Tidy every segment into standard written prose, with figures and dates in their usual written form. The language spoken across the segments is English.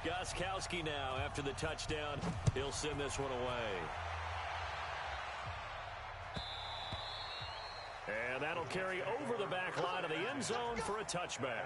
Gostkowski now after the touchdown. He'll send this one away. And that'll carry over the back line of the end zone for a touchback.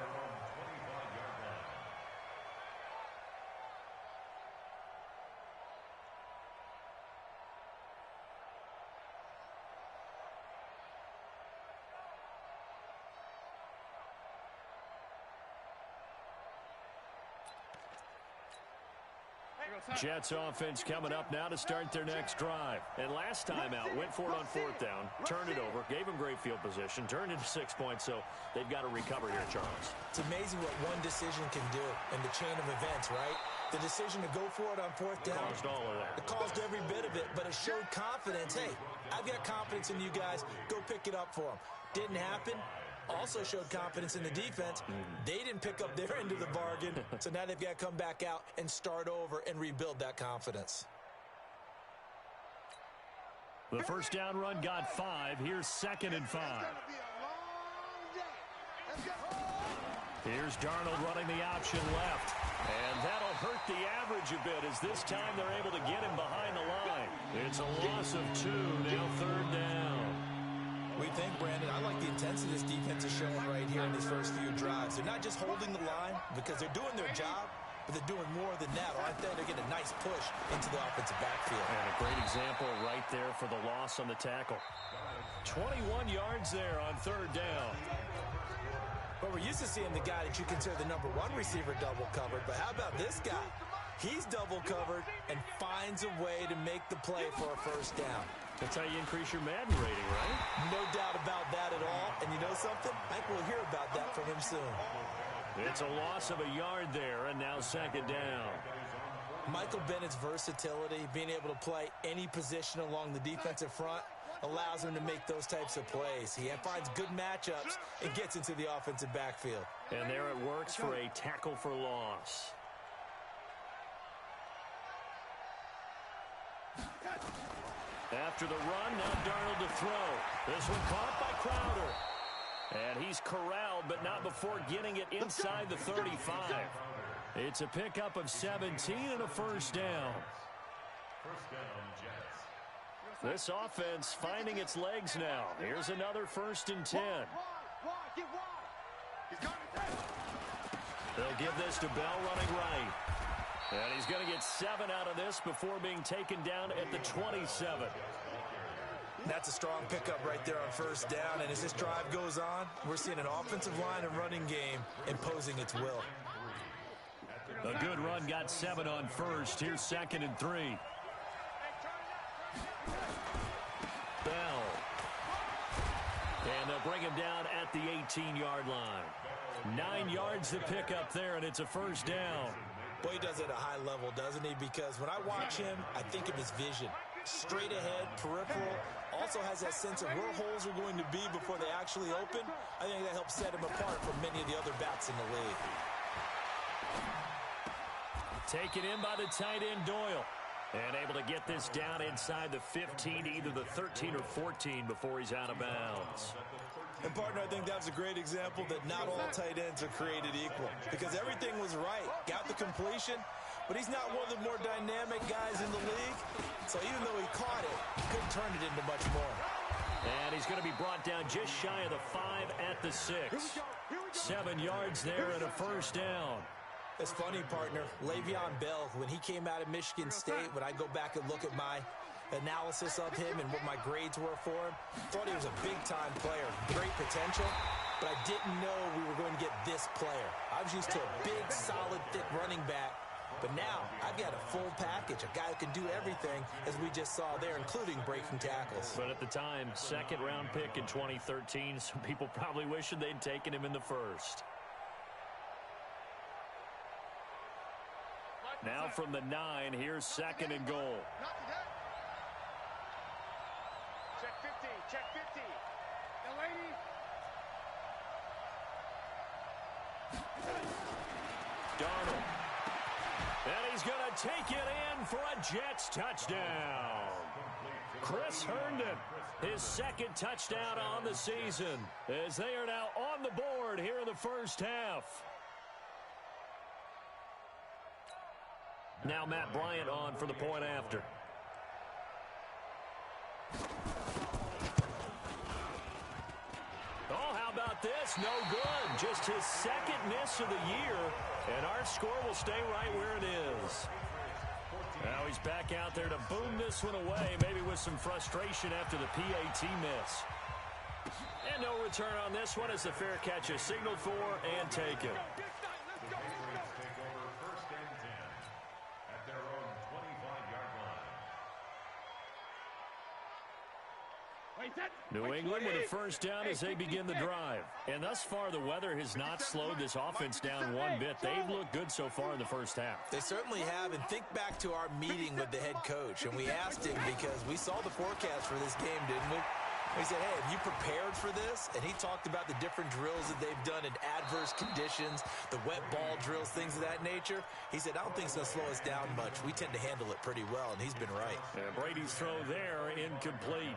Jets offense coming up now to start their next drive. And last time out, went for it on fourth down, turned it over, gave them great field position, turned into 6 points, so they've got to recover here, Charles. It's amazing what one decision can do in the chain of events, right? The decision to go for it on fourth down. Caused all of that. It caused every bit of it, but it showed confidence. Hey, I've got confidence in you guys. Go pick it up for them. Didn't happen. Also showed confidence in the defense. They didn't pick up their end of the bargain, so now they've got to come back out and start over and rebuild that confidence. The first down run got 5. Here's 2nd and 5. Here's Darnold running the option left. And that'll hurt the average a bit as this time they're able to get him behind the line. It's a loss of 2, now 3rd down. We think, Brandon, I like the intensity this defense is showing right here in these first few drives. They're not just holding the line because they're doing their job, but they're doing more than that. Right there, they're getting a nice push into the offensive backfield. And a great example right there for the loss on the tackle. 21 yards there on 3rd down. But we're used to seeing the guy that you consider the #1 receiver double covered, but how about this guy? He's double covered and finds a way to make the play for a first down. That's how you increase your Madden rating, right? No doubt about that at all. And you know something? I think we'll hear about that from him soon. It's a loss of a yard there, and now 2nd down. Michael Bennett's versatility, being able to play any position along the defensive front, allows him to make those types of plays. He finds good matchups and gets into the offensive backfield. And there it works for a tackle for loss. After the run, now Darnold to throw. This one caught by Crowder. And he's corralled, but not before getting it inside the 35. It's a pickup of 17 and a first down. This offense finding its legs now. Here's another 1st and 10. They'll give this to Bell running right. And he's going to get 7 out of this before being taken down at the 27. That's a strong pickup right there on 1st down. And as this drive goes on, we're seeing an offensive line and running game imposing its will. A good run got 7 on 1st. Here's 2nd and 3. Bell. And they'll bring him down at the 18-yard line. 9 yards to pick up there, and it's a first down. Boy, he does it at a high level, doesn't he? Because when I watch him, I think of his vision. Straight ahead, peripheral, also has that sense of where holes are going to be before they actually open. I think that helps set him apart from many of the other backs in the league. Taken in by the tight end, Doyle. And able to get this down inside the 15 to either the 13 or 14 before he's out of bounds. And, partner, I think that was a great example that not all tight ends are created equal. Because everything was right. Got the completion, but he's not one of the more dynamic guys in the league. So even though he caught it, he couldn't turn it into much more. And he's going to be brought down just shy of the 5 at the 6. 7 yards there and a first down. It's funny, partner. Le'Veon Bell, when he came out of Michigan State, when I go back and look at my analysis of him and what my grades were for him, thought he was a big-time player, great potential, but I didn't know we were going to get this player. I was used to a big, solid, thick running back, but now I've got a full package, a guy who can do everything, as we just saw there, including breaking tackles. But at the time, second-round pick in 2013, some people probably wishing they'd taken him in the first. Now from the 9, here's 2nd and goal. Check 50, check 50. The lady. Darnold. And he's going to take it in for a Jets touchdown. Chris Herndon, his 2nd touchdown on the season, as they are now on the board here in the first half. Now Matt Bryant on for the point after. Oh, how about this? No good. Just his second miss of the year, and our score will stay right where it is. Now he's back out there to boom this one away, maybe with some frustration after the PAT miss. And no return on this one as the fair catch is signaled for and taken. New England with a first down as they begin the drive. And thus far, the weather has not slowed this offense down one bit. They've looked good so far in the first half. They certainly have. And think back to our meeting with the head coach. And we asked him because we saw the forecast for this game, didn't we? We said, hey, have you prepared for this? And he talked about the different drills that they've done in adverse conditions, the wet ball drills, things of that nature. He said, I don't think it's going to slow us down much. We tend to handle it pretty well, and he's been right. And Brady's throw there, incomplete.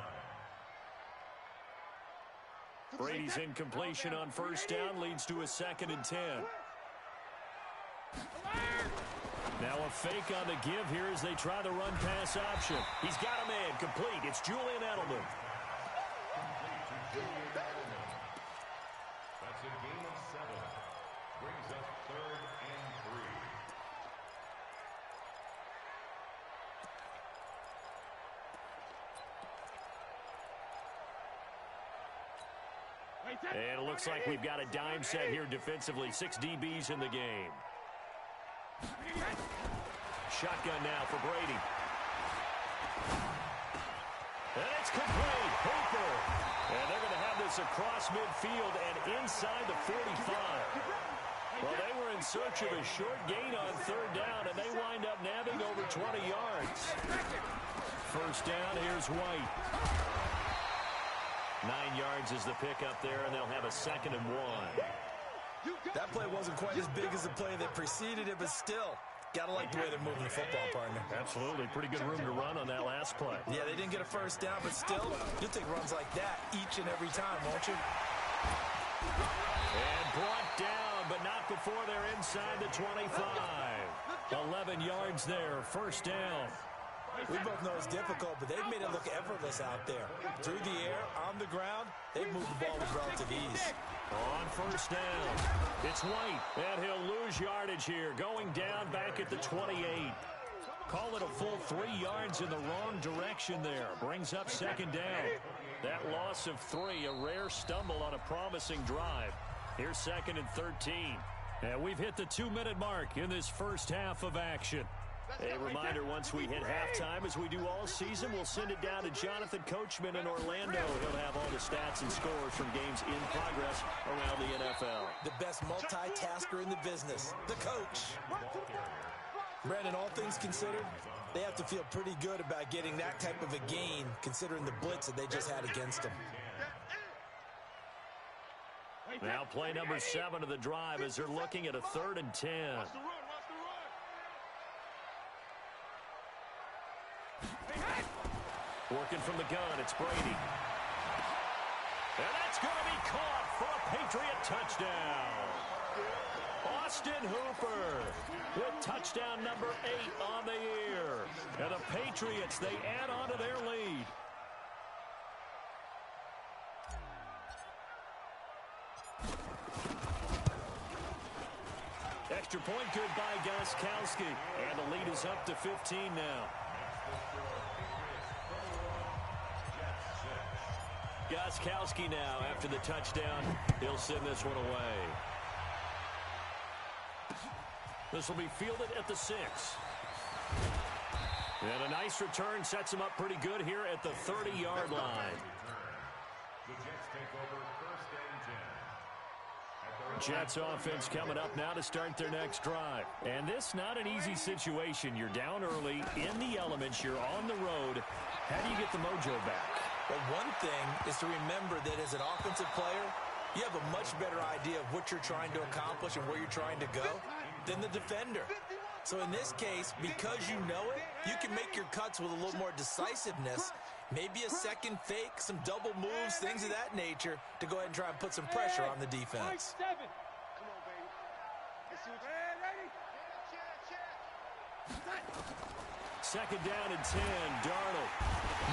Brady's incompletion on first down leads to a 2nd and 10. Now a fake on the give here as they try the run-pass option. He's got a man complete. It's Julian Edelman. That's a gain of 7. Brings us 3rd and 3. And it looks like we've got a dime set here defensively. 6 DBs in the game. Shotgun now for Brady. And it's complete. Hooper. And they're going to have this across midfield and inside the 45. Well, they were in search of a short gain on 3rd down, and they wind up nabbing over 20 yards. First down, here's White. 9 yards is the pickup there, and they'll have a 2nd and 1. That play wasn't quite as big as the play that preceded it, but still, got to like the way they're moving the football, partner. Absolutely. Pretty good room to run on that last play. Yeah, they didn't get a first down, but still, you'll take runs like that each and every time, won't you? And brought down, but not before they're inside the 25. 11 yards there, first down. We both know it's difficult, but they've made it look effortless out there. Through the air, on the ground, they've moved the ball with relative ease. On first down, it's White, and he'll lose yardage here, going down back at the 28. Call it a full 3 yards in the wrong direction there. Brings up 2nd down. That loss of 3, a rare stumble on a promising drive. Here's 2nd and 13. And we've hit the 2-minute mark in this first half of action. A reminder, once we hit halftime, as we do all season, we'll send it down to Jonathan Coachman in Orlando. He'll have all the stats and scores from games in progress around the NFL. The best multitasker in the business, the coach. Brandon, all things considered, they have to feel pretty good about getting that type of a gain, considering the blitz that they just had against them. Now play number 7 of the drive as they're looking at a 3rd and 10. Working from the gun, it's Brady. And that's going to be caught for a Patriot touchdown. Austin Hooper with touchdown number 8 on the year. And the Patriots, they add on to their lead. Extra point good by Gostkowski. And the lead is up to 15 now. Gostkowski now, after the touchdown, he'll send this one away. This will be fielded at the 6. And a nice return sets him up pretty good here at the 30-yard line. The Jets take over 1st and 10. Jets offense coming up now to start their next drive. And this not an easy situation. You're down early, in the elements, you're on the road. How do you get the mojo back? Well, one thing is to remember that as an offensive player, you have a much better idea of what you're trying to accomplish and where you're trying to go than the defender. So in this case, because you know it, you can make your cuts with a little more decisiveness, maybe a second fake, some double moves, things of that nature, to go ahead and try and put some pressure on the defense. Come on, baby. Let's see what you ready. Second down and 10. Darnold.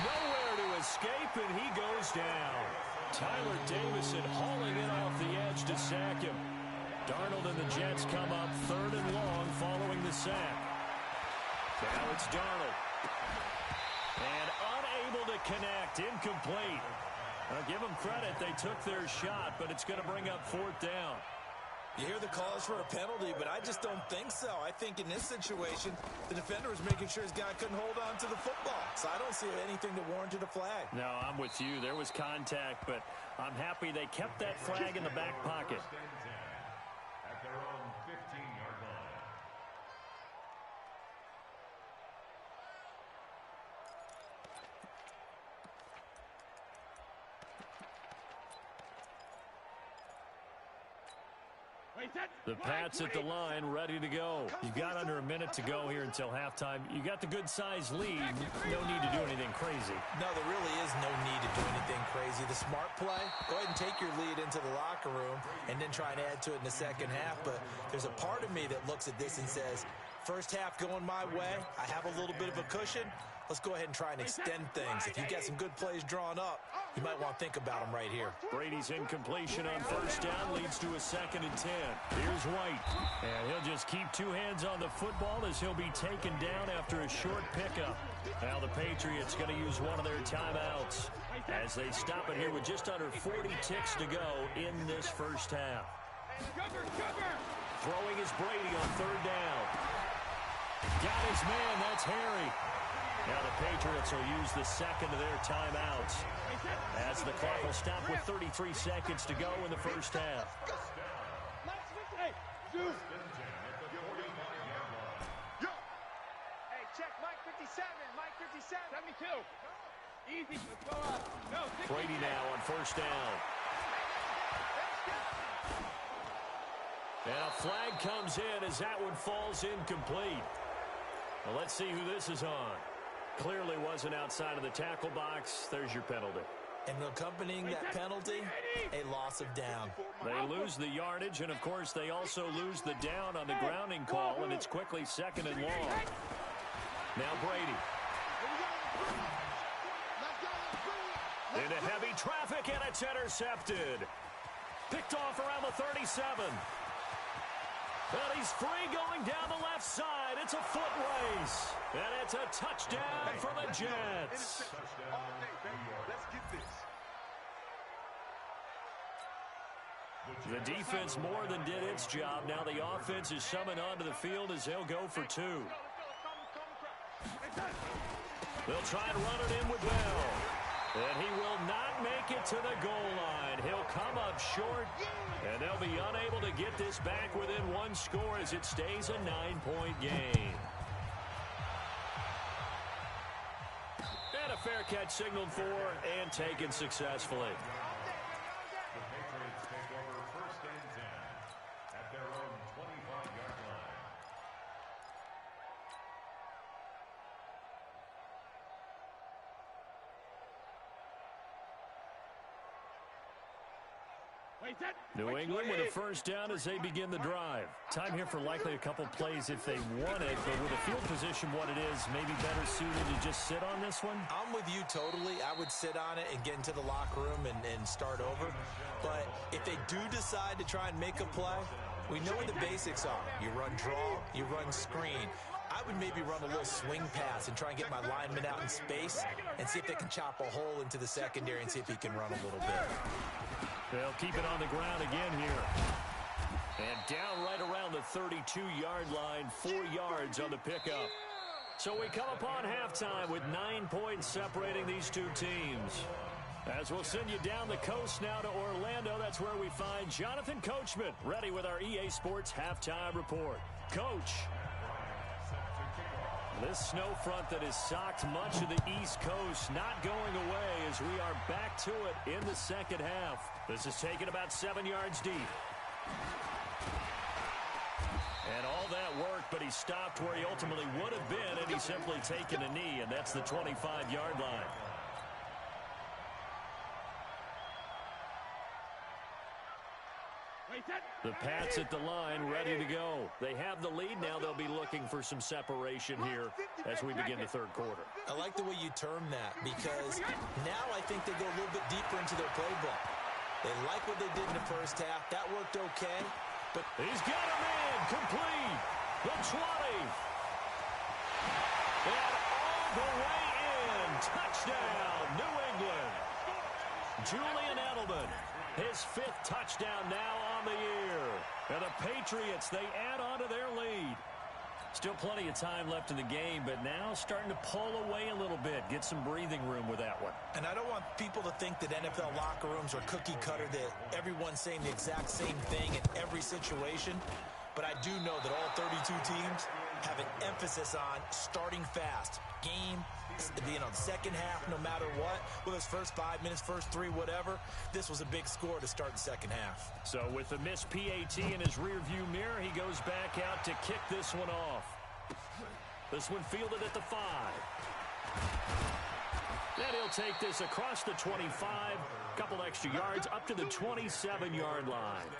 Nowhere to escape, and he goes down. Tyler Davison hauling in off the edge to sack him. Darnold and the Jets come up 3rd and long following the sack. Now it's Darnold. And unable to connect. Incomplete. I'll give them credit. They took their shot, but it's going to bring up 4th down. You hear the calls for a penalty, but I just don't think so. I think in this situation, the defender was making sure his guy couldn't hold on to the football. So I don't see anything that warranted a flag. No, I'm with you. There was contact, but I'm happy they kept that flag in the back pocket. At their own 15-yard line. The Pats at the line, ready to go. You've got under a minute to go here until halftime. You got the good-sized lead. No need to do anything crazy. No, there really is no need to do anything crazy. The smart play, go ahead and take your lead into the locker room and then try and add to it in the second half. But there's a part of me that looks at this and says, first half going my way, I have a little bit of a cushion. Let's go ahead and try and extend things. If you get some good plays drawn up, you might want to think about them right here. Brady's incompletion on first down leads to a 2nd and 10. Here's White. And he'll just keep 2 hands on the football as he'll be taken down after a short pickup. Now the Patriots going to use one of their timeouts as they stop it here with just under 40 ticks to go in this first half. Throwing is Brady on 3rd down. Got his man. That's Harry. Now the Patriots will use the second of their timeouts as the clock will stop with 33 seconds to go in the first half. Hey, check Mike 57. Mike 57. 72. Easy. Let's go up. No, Brady now on first down. And a flag comes in as that one falls incomplete. Well, let's see who this is on. Clearly wasn't outside of the tackle box. There's your penalty. And accompanying that penalty, a loss of down. They lose the yardage, and, of course, they also lose the down on the grounding call, and it's quickly 2nd and long. Now Brady. Into heavy traffic, and it's intercepted. Picked off around the 37. But he's free going down the left side. It's a foot race. And it's a touchdown for the Jets. Let's get this. The defense more than did its job. Now the offense is summoned onto the field as they'll go for 2. They'll try and run it in with Bell. And he will not make it to the goal line. He'll come up short, and they'll be unable to get this back within 1 score as it stays a 9-point game. And a fair catch signaled for and taken successfully. The Patriots take over 1st and 10 at their own 25-yard line. New England with a first down as they begin the drive. Time here for likely a couple plays if they want it, but with a field position what it is, maybe better suited to just sit on this one? I'm with you totally. I would sit on it and get into the locker room and start over. But if they do decide to try and make a play, we know what the basics are. You run draw, you run screen. I would maybe run a little swing pass and try and get my lineman out in space and see if they can chop a hole into the secondary and see if he can run a little bit. They'll keep it on the ground again here. And down right around the 32-yard line, 4 yards on the pickup. So we come upon halftime with 9 points separating these two teams. As we'll send you down the coast now to Orlando, that's where we find Jonathan Coachman, ready with our EA Sports Halftime Report. Coach. This snow front that has socked much of the East Coast not going away as we are back to it in the second half. This is taken about 7 yards deep. And all that work, but he stopped where he ultimately would have been, and he's simply taken a knee, and that's the 25-yard line. Wait, that. The Pats at the line, ready to go. They have the lead now. They'll be looking for some separation here as we begin the third quarter. I like the way you term that because now I think they go a little bit deeper into their playbook. They like what they did in the first half. That worked okay. But he's got him in, complete. The 20. And all the way in. Touchdown, New England. Julian Edelman, his 5th touchdown now on the year. And the Patriots, they add on to their lead. Still plenty of time left in the game, but now starting to pull away a little bit. Get some breathing room with that one. And I don't want people to think that NFL locker rooms are cookie cutter, that everyone's saying the exact same thing in every situation. But I do know that all 32 teams have an emphasis on starting fast. Second half, no matter what, whether it's first 5 minutes, first 3, whatever, this was a big score to start the second half. So with the missed PAT in his rearview mirror, he goes back out to kick this one off. This one fielded at the 5. Then he'll take this across the 25, couple extra yards up to the 27-yard line.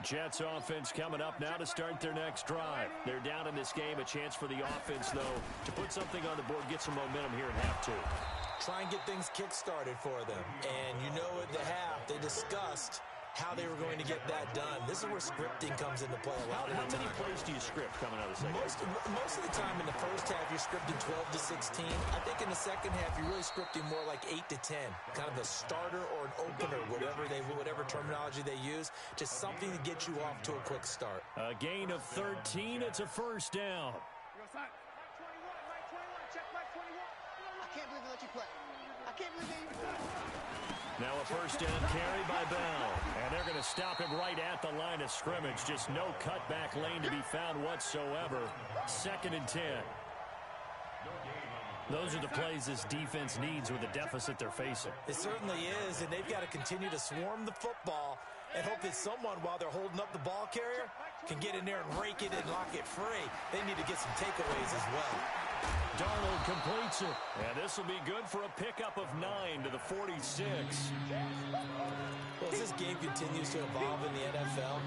Jets offense coming up now to start their next drive. They're down in this game. A chance for the offense, though, to put something on the board, get some momentum here in half 2. Try and get things kick-started for them. And you know at the half, they discussed how they were going to get that done. This is where scripting comes into play a lot of the time. How many plays do you script coming out of the second half? Most of the time in the first half, you're scripting 12 to 16. I think in the second half, you're really scripting more like 8 to 10. Kind of a starter or an opener, whatever terminology they use. Just something to get you off to a quick start. A gain of 13. It's a first down. Mike 21, check Mike 21. I can't believe they let you play. I can't believe they even Now a first down carry by Bell. And they're going to stop him right at the line of scrimmage. Just no cutback lane to be found whatsoever. 2nd and 10. Those are the plays this defense needs with the deficit they're facing. It certainly is, and they've got to continue to swarm the football and hope that someone, while they're holding up the ball carrier, can get in there and rake it and lock it free. They need to get some takeaways as well. Darnold completes it. And this will be good for a pickup of 9 to the 46. Well, as this game continues to evolve in the NFL,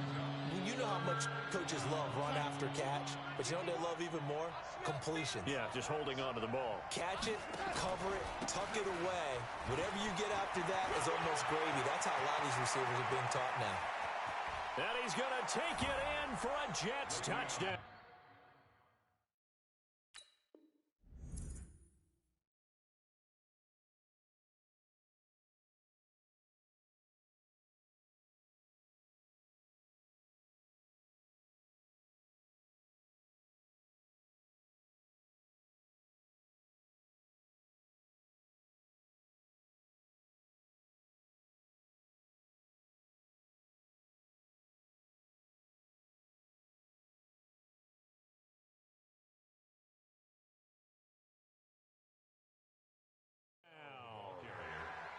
you know how much coaches love run after catch, but you know what they love even more? Completion. Yeah, just holding on to the ball. Catch it, cover it, tuck it away. Whatever you get after that is almost gravy. That's how a lot of these receivers are being taught now. And he's going to take it in for a Jets touchdown.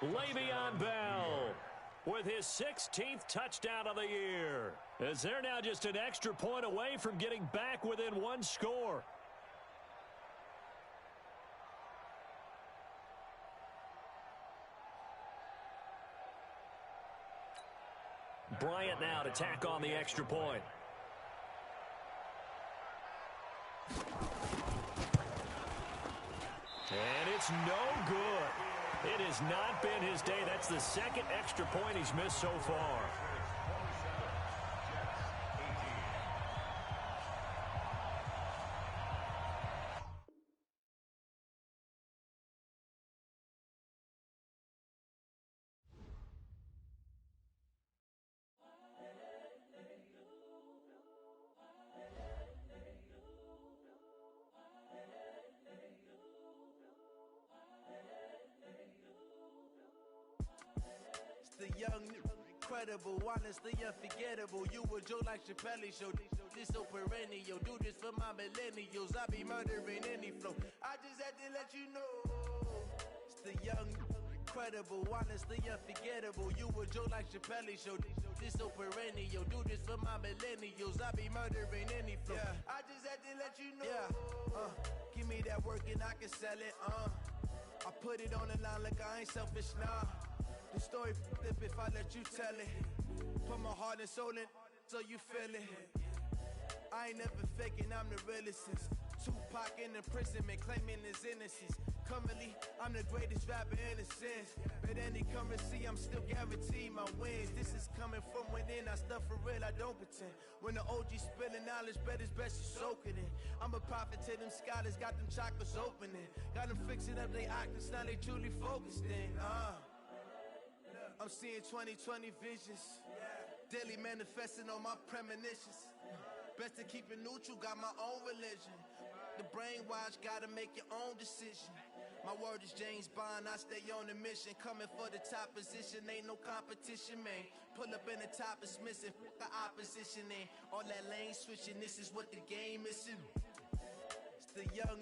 Le'Veon Bell with his 16th touchdown of the year, as they're now just an extra point away from getting back within 1 score. Bryant now to tack on the extra point. And it's no good. It has not been his day. That's the 2nd extra point he's missed so far. The young, incredible, honestly unforgettable. You a joke like Chappelle Show. This so perennial. Do this for my millennials. I be murdering any flow. I just had to let you know. It's the young, incredible, honestly unforgettable. You a joke like Chappelle Show. This so perennial. Do this for my millennials. I be murdering any flow. I just had to let you know. Give me that work and I can sell it. I put it on the line like I ain't selfish, nah. The story flip if I let you tell it. Put my heart and soul in so you feel it. I ain't never faking, I'm the realest since Tupac in imprisonment, claiming his innocence. Currently, I'm the greatest rapper in a sense. But any currency, I'm still guaranteed my wins. This is coming from within, I stuff for real, I don't pretend. When the OG spilling knowledge, bet it's best you soak it in. I'm a prophet to them scholars, got them chakras opening. Got them fixing up they octaves, now they truly focused in. I'm seeing 2020 visions. Daily manifesting on my premonitions. Best to keep it neutral, got my own religion. The brainwash, gotta make your own decision. My word is James Bond, I stay on a mission. Coming for the top position, ain't no competition, man. Pull up in the top is missing, the opposition ain't. All that lane switching, this is what the game is. It's the young,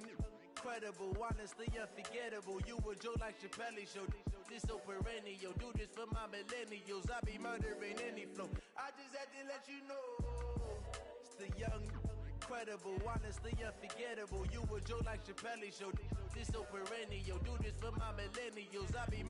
incredible, honestly unforgettable. You a Joe like Chappelle show. This so perennial, do this for my millennials. I be murdering any flow. I just had to let you know. It's the young, incredible, honestly unforgettable. You a Joe like Chappelle show. This so perennial, do this for my millennials. I be